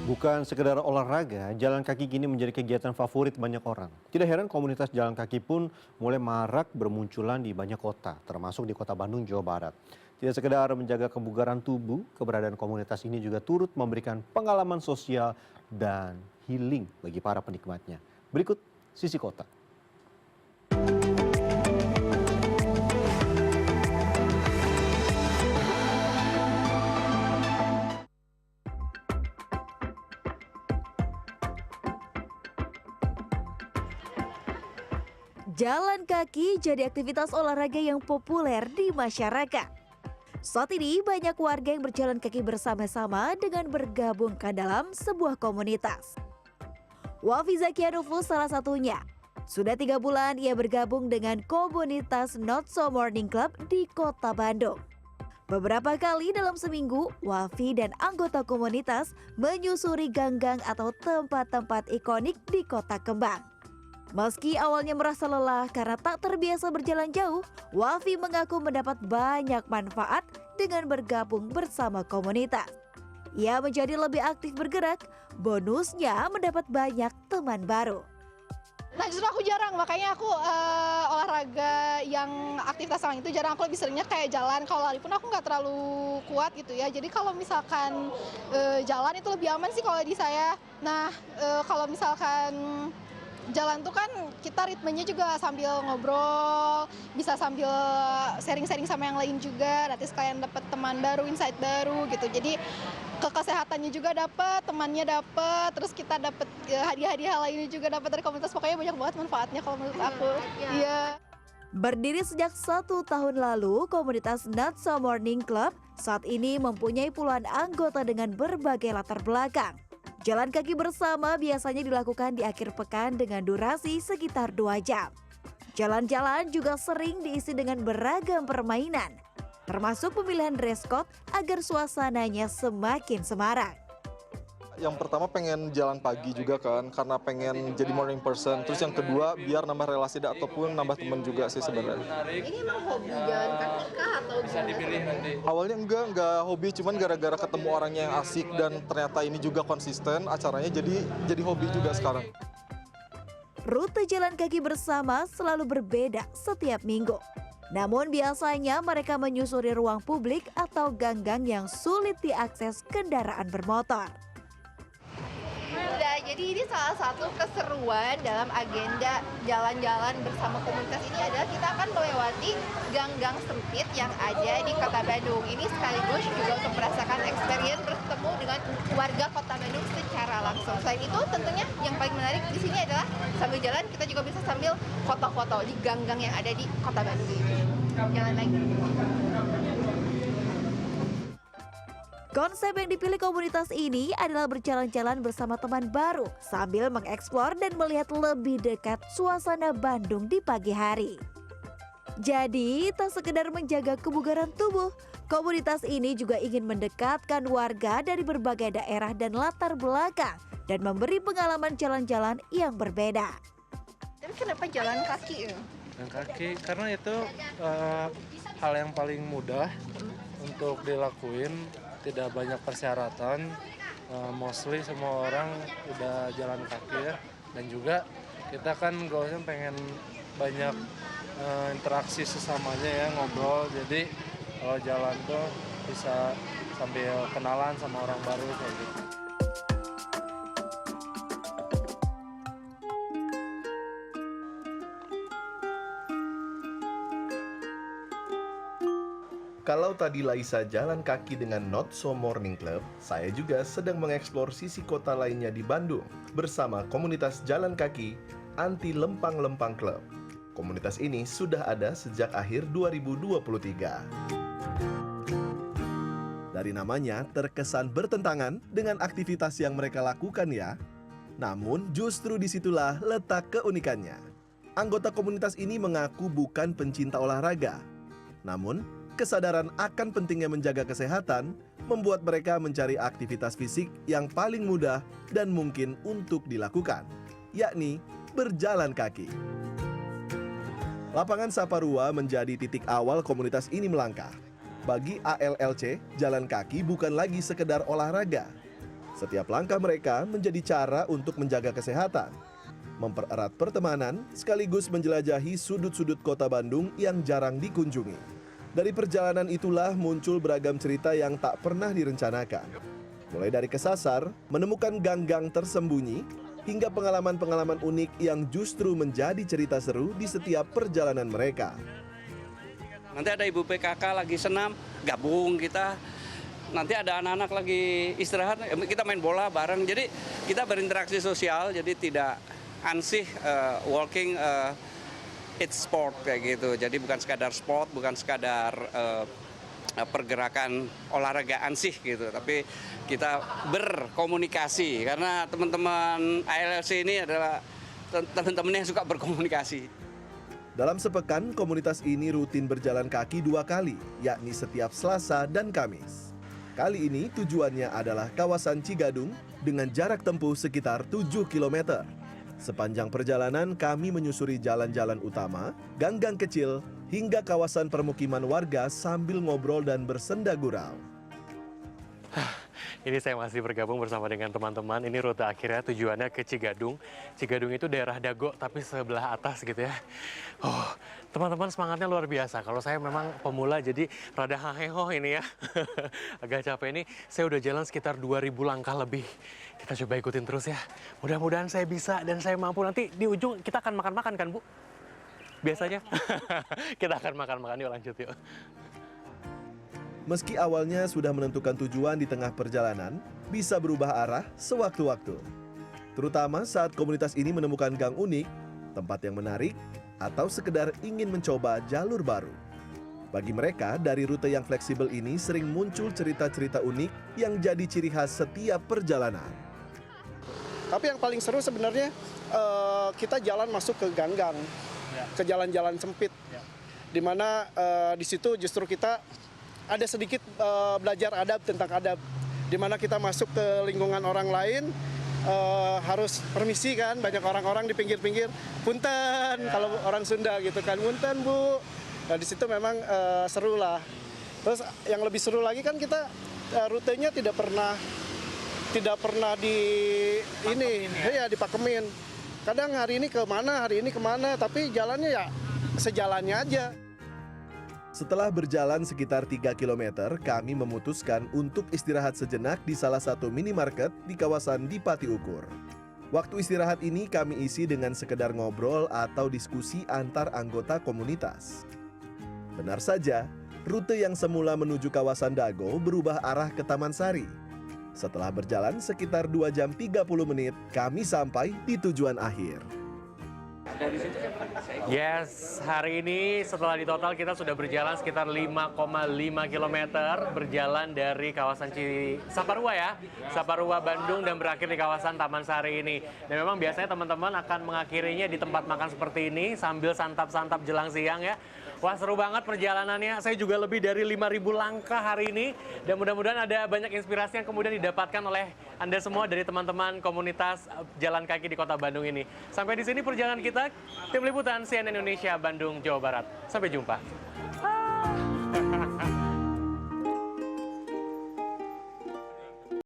Bukan sekedar olahraga, jalan kaki kini menjadi kegiatan favorit banyak orang. Tidak heran komunitas jalan kaki pun mulai marak bermunculan di banyak kota, termasuk di kota Bandung, Jawa Barat. Tidak sekedar menjaga kebugaran tubuh, keberadaan komunitas ini juga turut memberikan pengalaman sosial dan healing bagi para penikmatnya. Berikut sisi kota. Jalan kaki jadi aktivitas olahraga yang populer di masyarakat. Saat ini banyak warga yang berjalan kaki bersama-sama dengan bergabung ke dalam sebuah komunitas. Wafi Zakianufus salah satunya. Sudah 3 bulan ia bergabung dengan komunitas Not So Morning Club di kota Bandung. Beberapa kali dalam seminggu, Wafi dan anggota komunitas menyusuri gang-gang atau tempat-tempat ikonik di Kota Kembang. Meski awalnya merasa lelah karena tak terbiasa berjalan jauh, Wafi mengaku mendapat banyak manfaat dengan bergabung bersama komunitas. Ia menjadi lebih aktif bergerak, bonusnya mendapat banyak teman baru. Nah justru aku jarang, makanya aku olahraga yang aktivitas lain itu jarang. Aku lebih seringnya kayak jalan, kalau lari pun aku nggak terlalu kuat gitu ya. Jadi kalau misalkan jalan itu lebih aman sih kalau di saya. Nah kalau misalkan jalan tuh kan kita ritmenya juga sambil ngobrol, bisa sambil sharing-sharing sama yang lain juga, nanti sekalian dapat teman baru, insight baru gitu. Jadi kesehatannya juga dapat, temannya dapat, terus kita dapat hadiah-hadiah lainnya juga dapat dari komunitas. Pokoknya banyak banget manfaatnya kalau menurut aku. Iya. Berdiri sejak 1 tahun lalu, komunitas Not So Morning Club saat ini mempunyai puluhan anggota dengan berbagai latar belakang. Jalan kaki bersama biasanya dilakukan di akhir pekan dengan durasi sekitar 2 jam. Jalan-jalan juga sering diisi dengan beragam permainan, termasuk pemilihan dress code agar suasananya semakin semarak. Yang pertama pengen jalan pagi juga kan, karena pengen jadi morning person. Terus yang kedua biar nambah relasi ataupun nambah teman juga sih sebenarnya. Ini emang hobi jalan kaki kah atau bisa dipilih nanti? Awalnya enggak hobi, cuman gara-gara ketemu orangnya yang asik dan ternyata ini juga konsisten, acaranya jadi hobi juga sekarang. Rute jalan kaki bersama selalu berbeda setiap minggu. Namun biasanya mereka menyusuri ruang publik atau gang-gang yang sulit diakses kendaraan bermotor. Nah, jadi ini salah satu keseruan dalam agenda jalan-jalan bersama komunitas ini adalah kita akan melewati gang-gang sempit yang ada di Kota Bandung. Ini sekaligus juga untuk merasakan experience bertemu dengan warga Kota Bandung secara langsung. Selain itu tentunya yang paling menarik di sini adalah sambil jalan kita juga bisa sambil foto-foto di gang-gang yang ada di Kota Bandung ini. Jalan lagi. Konsep yang dipilih komunitas ini adalah berjalan-jalan bersama teman baru sambil mengeksplor dan melihat lebih dekat suasana Bandung di pagi hari. Jadi, tak sekedar menjaga kebugaran tubuh, komunitas ini juga ingin mendekatkan warga dari berbagai daerah dan latar belakang dan memberi pengalaman jalan-jalan yang berbeda. Tapi kenapa jalan kaki ya? Jalan kaki karena itu hal yang paling mudah untuk dilakuin. Tidak banyak persyaratan, mostly semua orang udah jalan kaki ya. Dan juga kita kan goalnya pengen banyak interaksi sesamanya ya, ngobrol. Jadi kalau jalan tuh bisa sambil kenalan sama orang baru kayak gitu. Kalau tadi Laisa jalan kaki dengan Not So Morning Club, saya juga sedang mengeksplor sisi kota lainnya di Bandung bersama komunitas jalan kaki Anti Lempang-Lempang Club. Komunitas ini sudah ada sejak akhir 2023. Dari namanya terkesan bertentangan dengan aktivitas yang mereka lakukan ya. Namun justru disitulah letak keunikannya. Anggota komunitas ini mengaku bukan pencinta olahraga. Namun, kesadaran akan pentingnya menjaga kesehatan membuat mereka mencari aktivitas fisik yang paling mudah dan mungkin untuk dilakukan, yakni berjalan kaki. Lapangan Saparua menjadi titik awal komunitas ini melangkah. Bagi ALLC, jalan kaki bukan lagi sekedar olahraga. Setiap langkah mereka menjadi cara untuk menjaga kesehatan, mempererat pertemanan, sekaligus menjelajahi sudut-sudut kota Bandung yang jarang dikunjungi. Dari perjalanan itulah muncul beragam cerita yang tak pernah direncanakan. Mulai dari kesasar, menemukan gang-gang tersembunyi, hingga pengalaman-pengalaman unik yang justru menjadi cerita seru di setiap perjalanan mereka. Nanti ada ibu PKK lagi senam, gabung kita. Nanti ada anak-anak lagi istirahat, kita main bola bareng. Jadi kita berinteraksi sosial, jadi tidak ansih walking it's sport kayak gitu. Jadi bukan sekadar sport, bukan sekadar pergerakan olahraga ansih gitu. Tapi kita berkomunikasi karena teman-teman ALFC ini adalah teman-teman yang suka berkomunikasi. Dalam sepekan, komunitas ini rutin berjalan kaki 2 kali, yakni setiap Selasa dan Kamis. Kali ini tujuannya adalah kawasan Cigadung dengan jarak tempuh sekitar 7 km. Sepanjang perjalanan kami menyusuri jalan-jalan utama, gang-gang kecil, hingga kawasan permukiman warga sambil ngobrol dan bersenda gurau. Ini saya masih bergabung bersama dengan teman-teman. Ini rute akhirnya tujuannya ke Cigadung. Cigadung itu daerah Dago tapi sebelah atas gitu ya. Oh, teman-teman semangatnya luar biasa. Kalau saya memang pemula jadi rada haheho ini ya. Agak capek ini. Saya udah jalan sekitar 2000 langkah lebih. Kita coba ikutin terus ya. Mudah-mudahan saya bisa dan saya mampu. Nanti di ujung kita akan makan-makan kan, Bu? Biasanya. Kita akan makan-makan. Yuk lanjut yuk. Meski awalnya sudah menentukan tujuan di tengah perjalanan, bisa berubah arah sewaktu-waktu. Terutama saat komunitas ini menemukan gang unik, tempat yang menarik, atau sekedar ingin mencoba jalur baru. Bagi mereka, dari rute yang fleksibel ini sering muncul cerita-cerita unik yang jadi ciri khas setiap perjalanan. Tapi yang paling seru sebenarnya kita jalan masuk ke gang-gang, ke jalan-jalan sempit, di mana di situ justru kita ada sedikit belajar adab tentang adab, di mana kita masuk ke lingkungan orang lain harus permisi kan, banyak orang-orang di pinggir-pinggir, punten kalau orang Sunda gitu kan, punten Bu. Nah di situ memang seru lah. Terus yang lebih seru lagi kan kita rutenya tidak pernah dipakemin. Kadang hari ini kemana, tapi jalannya ya sejalannya aja. Setelah berjalan sekitar 3 km, kami memutuskan untuk istirahat sejenak di salah satu minimarket di kawasan Dipati Ukur. Waktu istirahat ini kami isi dengan sekedar ngobrol atau diskusi antar anggota komunitas. Benar saja, rute yang semula menuju kawasan Dago berubah arah ke Taman Sari. Setelah berjalan sekitar 2 jam 30 menit, kami sampai di tujuan akhir. Yes, hari ini setelah di total kita sudah berjalan sekitar 5,5 km berjalan dari kawasan Saparua ya, Saparua Bandung dan berakhir di kawasan Taman Sari ini. Dan memang biasanya teman-teman akan mengakhirinya di tempat makan seperti ini sambil santap-santap jelang siang ya. Wah seru banget perjalanannya, saya juga lebih dari 5.000 langkah hari ini. Dan mudah-mudahan ada banyak inspirasi yang kemudian didapatkan oleh Anda semua dari teman-teman komunitas jalan kaki di kota Bandung ini. Sampai di sini perjalanan kita, tim liputan CNN Indonesia Bandung, Jawa Barat. Sampai jumpa.